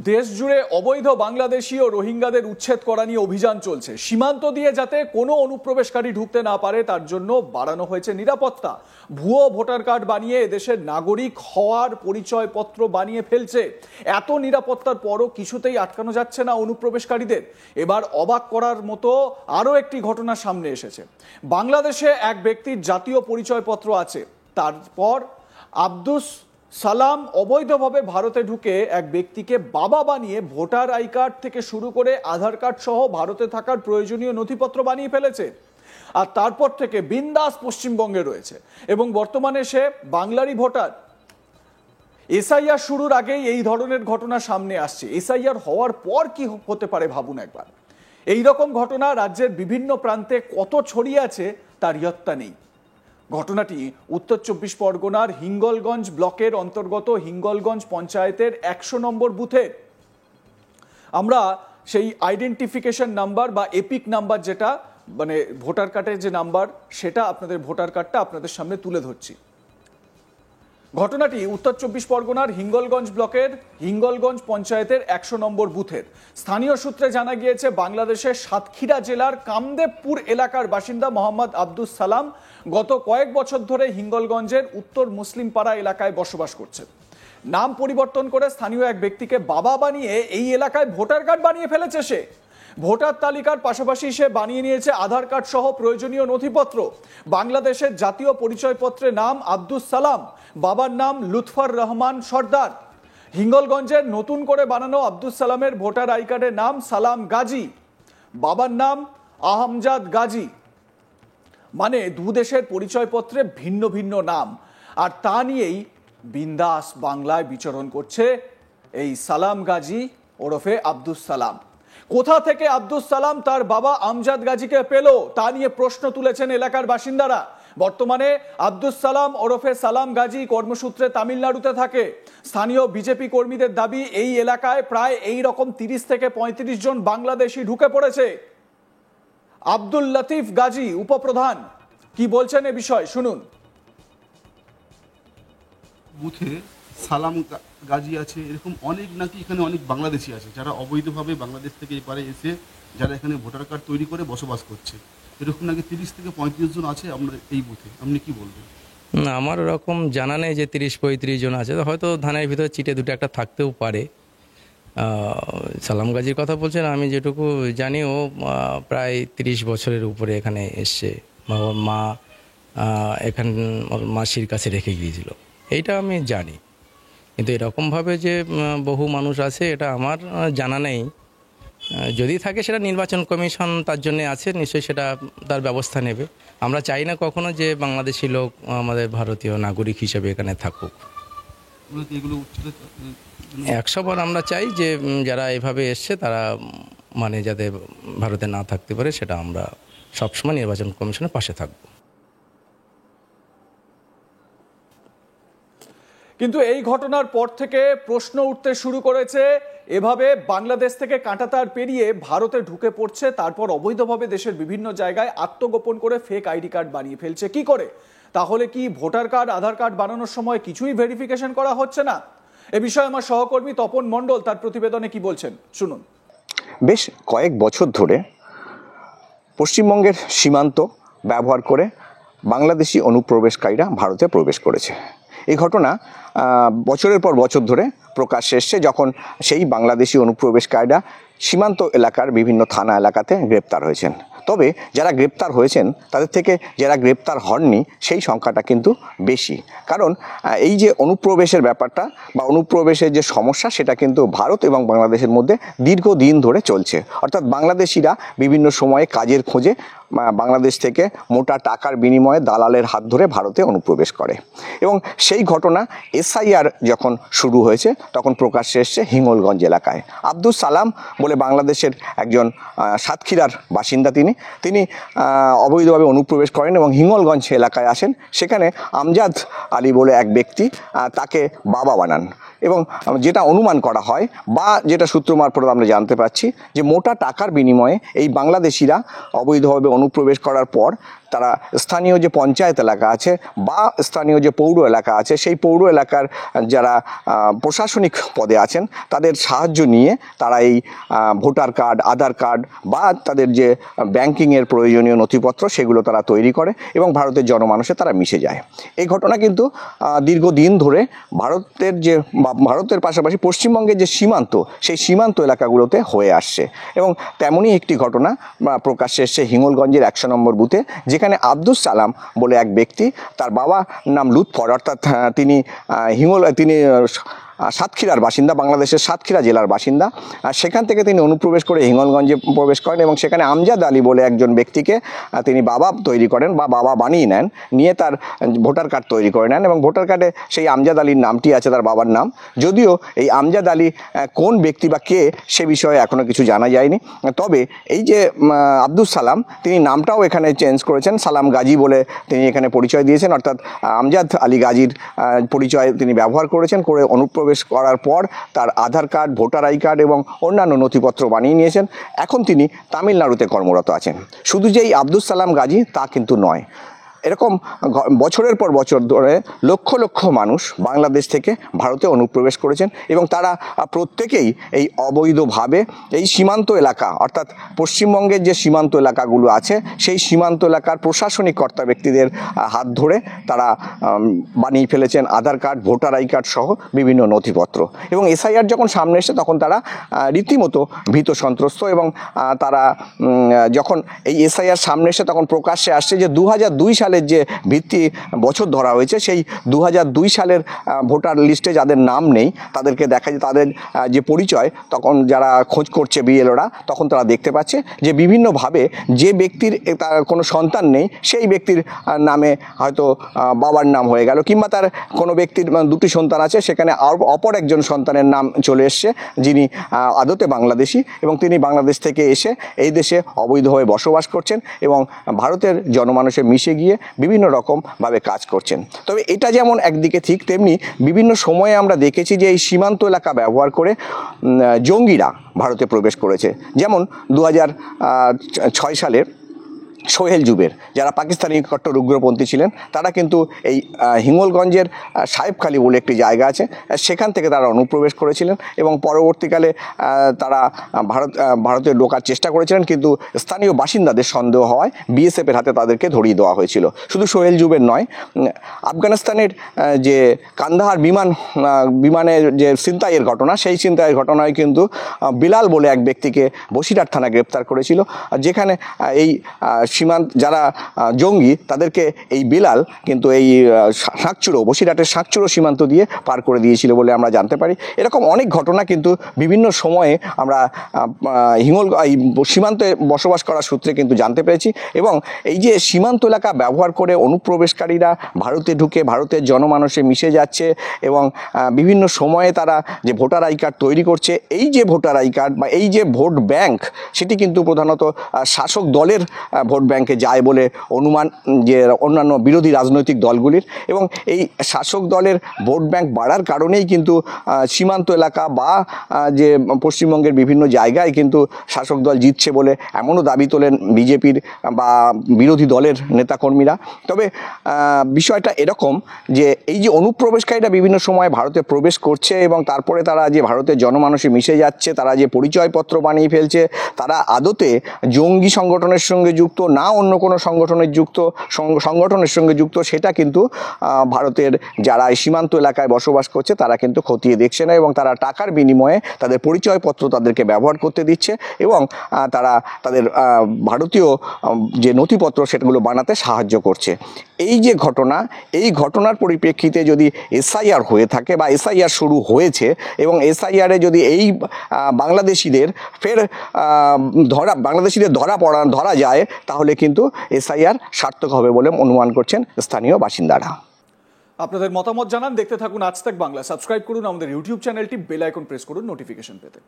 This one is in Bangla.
দেশ জুড়ে অবৈধ বাংলাদেশি ও রোহিঙ্গাদের উচ্ছেদ করা নিয়ে অভিযান চলছে। সীমান্ত দিয়ে যাতে কোনো অনুপ্রবেশকারী ঢুকতে না পারে তার জন্য বাড়ানো হয়েছে নিরাপত্তা। ভুয়ো ভোটার কার্ড বানিয়ে এদেশের নাগরিক হওয়ার পরিচয়পত্র বানিয়ে ফেলছে। এত নিরাপত্তার পরও কিছুতেই আটকানো যাচ্ছে না অনুপ্রবেশকারীদের। এবার অবাক করার মতো আরও একটি ঘটনা সামনে এসেছে। বাংলাদেশে এক ব্যক্তির জাতীয় পরিচয়পত্র আছে, তারপর আব্দুস সালাম অবৈধভাবে ভারতে ঢুকে এক ব্যক্তিকে বাবা বানিয়ে ভোটার আই কার্ড থেকে শুরু করে আধার কার্ড সহ ভারতে থাকার প্রয়োজনীয় নথিপত্র বানিয়ে ফেলেছে। আর তারপর থেকে বিন্দাস পশ্চিমবঙ্গে রয়েছে এবং বর্তমানে সে বাংলারই ভোটার। এসআইআর শুরুর আগেই এই ধরনের ঘটনা সামনে আসছে। এসআইআর হওয়ার পর কি হতে পারে ভাবুন একবার। এই রকম ঘটনা রাজ্যের বিভিন্ন প্রান্তে কত ছড়িয়ে আছে তার ইয়ত্তা নেই। ঘটনাটি উত্তর ২৪ পরগনার হিঙ্গলগঞ্জ ব্লকের অন্তর্গত হিঙ্গলগঞ্জ পঞ্চায়েতের ১০০ নম্বর বুথে। আমরা সেই আইডেন্টিফিকেশন নাম্বার বা এপিক নাম্বার, যেটা মানে ভোটার কার্ডের যে নাম্বার, সেটা আপনাদের ভোটার কার্ডটা আপনাদের সামনে তুলে ধরছি। ঘটনাটি উত্তর ২৪ পরগনার হিঙ্গলগঞ্জ ব্লকের হিঙ্গলগঞ্জ পঞ্চায়েতের ১০০ নম্বর বুথের। স্থানীয় সূত্রে জানা গিয়েছে বাংলাদেশের সাতক্ষীরা জেলার কামদেবপুর এলাকার বাসিন্দা মোহাম্মদ আব্দুস সালাম গত কয়েক বছর ধরে হিঙ্গলগঞ্জের উত্তর মুসলিম পাড়া এলাকায় বসবাস করছেন। নাম পরিবর্তন করে স্থানীয় এক ব্যক্তিকে বাবা বানিয়ে এই এলাকায় ভোটার কার্ড বানিয়ে ফেলেছে সে। ভোটার তালিকার পাশাপাশি সে বানিয়ে নিয়েছে আধার কার্ড সহ প্রয়োজনীয় নথিপত্র। বাংলাদেশের জাতীয় পরিচয়পত্রে নাম আব্দুস সালাম, বাবার নাম লুৎফর রহমান সর্দার। হিঙ্গলগঞ্জের নতুন করে বানানো আব্দুস সালামের ভোটার আই কার্ডের নাম সালাম গাজী, বাবার নাম আহমজাদ গাজী। মানে দুদেশের পরিচয়পত্রে ভিন্ন ভিন্ন নাম, আর তা নিয়েই বিন্দাস বাংলায় বিচরণ করছে এই সালাম গাজী ওরফে আব্দুস সালাম। কোথা থেকে আব্দুস সালাম তার বাবা আমজাদ গাজীকে পেল তা নিয়ে প্রশ্ন তুলেছেন এলাকার বাসিন্দারা। বর্তমানে আব্দুস সালাম ওরফে সালাম গাজী কর্মসূত্রে তামিলনাড়ুতে থাকে। স্থানীয় বিজেপি কর্মীদের দাবি এই এলাকায় প্রায় এই রকম ৩০ থেকে ৩৫ জন বাংলাদেশি ঢুকে পড়েছে। আব্দুল লতিফ গাজী উপপ্রধান কি বলছেন এ বিষয় শুনুন। বুথে সালাম গাজী আছে, এরকম অনেক নাকি এখানে অনেক বাংলাদেশি আছে যারা অবৈধভাবে বাংলাদেশ থেকে এপারে এসে যারা এখানে ভোটার কার্ড তৈরি করে বসবাস করছে। এরকম নাকি ৩০ থেকে ৩৫ জন আছে আমরা এই বুথে। আপনি কি বলবেন? না, আমার ওরকম জানা নেই যে ৩০-৩৫ জন আছে। হয়তো ধানের ভিতরে চিটে দুটো একটা থাকতেও পারে। সালাম গাজীর কথা বলছেন, আমি যেটুকু জানি ও প্রায় ৩০ বছরের উপরে এখানে এসছে। ওর মা এখান ওর মাসির কাছে রেখে গিয়েছিল, এইটা আমি জানি। কিন্তু এরকমভাবে যে বহু মানুষ আছে এটা আমার জানা নেই। যদি থাকে সেটা নির্বাচন কমিশন তার জন্য আছে, নিশ্চয়ই সেটা তার ব্যবস্থা নেবে। আমরা চাই না কখনো যে বাংলাদেশি লোক আমাদের ভারতীয় নাগরিক হিসেবে এখানে থাকুক। ১০০বার আমরা চাই যে যারা এভাবে এসছে তারা মানে যাতে ভারতে না থাকতে পারে, সেটা আমরা সবসময় নির্বাচন কমিশনের পাশে থাকব। কিন্তু এই ঘটনার পর থেকে প্রশ্ন উঠতে শুরু করেছে, এভাবে বাংলাদেশ থেকে কাঁটাতার পেরিয়ে ভারতে ঢুকে পড়ছে, তারপর অবৈধভাবে দেশের বিভিন্ন জায়গায় আত্মগোপন করে ফেক আইডি কার্ড বানিয়ে ফেলছে কি করে? তাহলে কি ভোটার কার্ড আধার কার্ড বানানোর সময় কিছুই ভেরিফিকেশন করা হচ্ছে না? এ বিষয়ে আমার সহকর্মী তপন মণ্ডল তার প্রতিবেদনে কি বলছেন শুনুন। বেশ কয়েক বছর ধরে পশ্চিমবঙ্গের সীমান্ত ব্যবহার করে বাংলাদেশি অনুপ্রবেশকারীরা ভারতে প্রবেশ করেছে। এই ঘটনা বছরের পর বছর ধরে প্রকাশ্যে এসছে, যখন সেই বাংলাদেশি অনুপ্রবেশকারীরা সীমান্ত এলাকার বিভিন্ন থানা এলাকাতে গ্রেপ্তার হয়েছেন। তবে যারা গ্রেপ্তার হয়েছেন তাদের থেকে যারা গ্রেপ্তার হননি সেই সংখ্যাটা কিন্তু বেশি। কারণ এই যে অনুপ্রবেশের ব্যাপারটা বা অনুপ্রবেশের যে সমস্যা, সেটা কিন্তু ভারত এবং বাংলাদেশের মধ্যে দীর্ঘদিন ধরে চলছে। অর্থাৎ বাংলাদেশিরা বিভিন্ন সময়ে কাজের খোঁজে বাংলাদেশ থেকে মোটা টাকার বিনিময়ে দালালের হাত ধরে ভারতে অনুপ্রবেশ করে। এবং সেই ঘটনা এসআইআর যখন শুরু হয়েছে তখন প্রকাশ্যে এসছে হিঙ্গলগঞ্জ এলাকায়। আব্দুস সালাম বলে বাংলাদেশের একজন সাতক্ষীরার বাসিন্দা, তিনি অবৈধভাবে অনুপ্রবেশ করেন এবং হিঙ্গলগঞ্জ এলাকায় আসেন। সেখানে আমজাদ আলী বলে এক ব্যক্তি তাকে বাবা বানান এবং যেটা অনুমান করা হয় বা যেটা সূত্র মারফত আমরা জানতে পারছি যে মোটা টাকার বিনিময়ে এই বাংলাদেশিরা অবৈধভাবে অনুপ্রবেশ করার পর তারা স্থানীয় যে পঞ্চায়েত এলাকা আছে বা স্থানীয় যে পৌর এলাকা আছে সেই পৌর এলাকার যারা প্রশাসনিক পদে আছেন তাদের সাহায্য নিয়ে তারা এই ভোটার কার্ড, আধার কার্ড বা তাদের যে ব্যাংকিংয়ের প্রয়োজনীয় নথিপত্র সেগুলো তারা তৈরি করে এবং ভারতের জনমানুষে তারা মিশে যায়। এই ঘটনা কিন্তু দীর্ঘদিন ধরে ভারতের পাশাপাশি পশ্চিমবঙ্গের যে সীমান্ত সেই সীমান্ত এলাকাগুলোতে হয়ে আসছে এবং তেমনই একটি ঘটনা প্রকাশ্যে এসছে হিঙ্গলগঞ্জের 100 নম্বর বুথে, যেখানে আব্দুস সালাম বলে এক ব্যক্তি, তার বাবা নাম লুৎফর, অর্থাৎ তিনি সাতক্ষীরার বাসিন্দা, বাংলাদেশের সাতক্ষীরা জেলার বাসিন্দা। সেখান থেকে তিনি অনুপ্রবেশ করে হিঙ্গলগঞ্জে প্রবেশ করেন এবং সেখানে আমজাদ আলী বলে একজন ব্যক্তিকে তিনি বাবা তৈরি করেন বা বাবা বানিয়ে নেন, নিয়ে তার ভোটার কার্ড তৈরি করে নেন এবং ভোটার কার্ডে সেই আমজাদ আলীর নামটি আছে তার বাবার নাম। যদিও এই আমজাদ আলী কোন ব্যক্তি বা কে সে বিষয়ে এখনও কিছু জানা যায়নি। তবে এই যে আব্দুস সালাম, তিনি নামটাও এখানে চেঞ্জ করেছেন, সালাম গাজী বলে তিনি এখানে পরিচয় দিয়েছেন, অর্থাৎ আমজাদ আলী গাজীর পরিচয় তিনি ব্যবহার করেছেন, করে অনুপ্রবেশ করার পর তার আধার কার্ড, ভোটার আই কার্ড এবং অন্যান্য নথিপত্র বানিয়ে নিয়েছেন। এখন তিনি তামিলনাড়ুতে কর্মরত আছেন। শুধু যে এই আব্দুস সালাম গাজী তা কিন্তু নয়, এরকম বছরের পর বছর ধরে লক্ষ লক্ষ মানুষ বাংলাদেশ থেকে ভারতে অনুপ্রবেশ করেছেন এবং তারা প্রত্যেকেই এই অবৈধভাবে এই সীমান্ত এলাকা, অর্থাৎ পশ্চিমবঙ্গের যে সীমান্ত এলাকাগুলো আছে সেই সীমান্ত এলাকার প্রশাসনিক কর্তা ব্যক্তিদের হাত ধরে তারা বানিয়ে ফেলেছেন আধার কার্ড, ভোটার আই কার্ড সহ বিভিন্ন নথিপত্র। এবং এসআইআর যখন সামনে এসে তখন তারা রীতিমতো ভীত সন্ত্রস্ত এবং তারা যখন এই এসআইআর সামনে এসে তখন প্রকাশ্যে আসছে যে 2002 সালের যে ভিত্তি বছর ধরা হয়েছে সেই 2002 সালের ভোটার লিস্টে যাদের নাম নেই তাদেরকে দেখা যায়, তাদের যে পরিচয় তখন যারা খোঁজ করছে বিএলওরা তখন তারা দেখতে পাচ্ছে যে বিভিন্নভাবে যে ব্যক্তির তার কোনো সন্তান নেই সেই ব্যক্তির নামে হয়তো বাবার নাম হয়ে গেল, কিংবা তার কোনো ব্যক্তির দুটি সন্তান আছে সেখানে অপর একজন সন্তানের নাম চলে এসছে যিনি আদতে বাংলাদেশি এবং তিনি বাংলাদেশ থেকে এসে এই দেশে অবৈধভাবে বসবাস করছেন এবং ভারতের জনমানুষে মিশে গিয়ে বিভিন্ন রকমভাবে কাজ করছেন। তবে এটা যেমন একদিকে ঠিক, তেমনি বিভিন্ন সময়ে আমরা দেখেছি যে এই সীমান্ত এলাকা ব্যবহার করে জঙ্গিরা ভারতে প্রবেশ করেছে। যেমন 2006 সালে সোহেল জুবের, যারা পাকিস্তানি কট্টর উগ্রপন্থী ছিলেন, তারা কিন্তু এই হিঙ্গলগঞ্জের সাহেবখালী বলে একটি জায়গা আছে সেখান থেকে তারা অনুপ্রবেশ করেছিলেন এবং পরবর্তীকালে তারা ভারতে ঢোকার চেষ্টা করেছিলেন, কিন্তু স্থানীয় বাসিন্দাদের সন্দেহ হওয়ায় বিএসএফের হাতে তাদেরকে ধরিয়ে দেওয়া হয়েছিল। শুধু সোহেল জুবের নয়, আফগানিস্তানের যে কান্দাহার বিমানের যে ছিনতাইয়ের ঘটনা, সেই ছিনতাইয়ের ঘটনায় কিন্তু বিলাল বলে এক ব্যক্তিকে বসিরহাট থানা গ্রেপ্তার করেছিল, যেখানে এই যারা জঙ্গি তাদেরকে এই বিলাল কিন্তু এই বসিরহাটের শাকচুরো সীমান্ত দিয়ে পার করে দিয়েছিল বলে আমরা জানতে পারি। এরকম অনেক ঘটনা কিন্তু বিভিন্ন সময়ে আমরা এই সীমান্তে বসবাস করার সূত্রে কিন্তু জানতে পেরেছি। এবং এই যে সীমান্ত এলাকা ব্যবহার করে অনুপ্রবেশকারীরা ভারতে ঢুকে ভারতের জনমানুষে মিশে যাচ্ছে এবং বিভিন্ন সময়ে তারা যে ভোটার আই কার্ড তৈরি করছে, এই যে ভোটার আই কার্ড বা এই যে ভোট ব্যাংক, সেটি কিন্তু প্রধানত শাসক দলের ভোট ব্যাংকে যায় বলে অনুমান যে অন্যান্য বিরোধী রাজনৈতিক দলগুলির। এবং এই শাসক দলের ভোট ব্যাংক বাড়ার কারণেই কিন্তু সীমান্ত এলাকা বা যে পশ্চিমবঙ্গের বিভিন্ন জায়গায় কিন্তু শাসক দল জিতছে বলে এমনও দাবি তোলেন বিজেপির বা বিরোধী দলের নেতাকর্মীরা। তবে বিষয়টা এরকম যে এই যে অনুপ্রবেশকারীরা বিভিন্ন সময় ভারতে প্রবেশ করছে এবং তারপরে তারা যে ভারতের জনমানুষে মিশে যাচ্ছে, তারা যে পরিচয়পত্র বানিয়ে ফেলছে, তারা আদতে জঙ্গি সংগঠনের সঙ্গে যুক্ত না অন্য কোনো সংগঠনের সঙ্গে যুক্ত সেটা কিন্তু ভারতের যারা এই সীমান্ত এলাকায় বসবাস করছে তারা কিন্তু খতিয়ে দেখছে না এবং তারা টাকার বিনিময়ে তাদের পরিচয়পত্র তাদেরকে ব্যবহার করতে দিচ্ছে এবং তারা তাদের ভারতীয় যে নথিপত্র সেগুলো বানাতে সাহায্য করছে। এই যে ঘটনা, এই ঘটনার পরিপ্রেক্ষিতে যদি এসআইআর হয়ে থাকে বা এসআইআর শুরু হয়েছে এবং এসআইআরে যদি এই বাংলাদেশিদের ধরা যায় তাহলে কিন্তু এসআইআর সার্থক হবে বলে অনুমান করছেন স্থানীয় বাসিন্দারা। আপনাদের মতামত জানান, দেখতে থাকুন আজ তাক বাংলা। সাবস্ক্রাইব করুন আমাদের ইউটিউব চ্যানেলটি, বেল আইকন প্রেস করুন নোটিফিকেশন পেতে।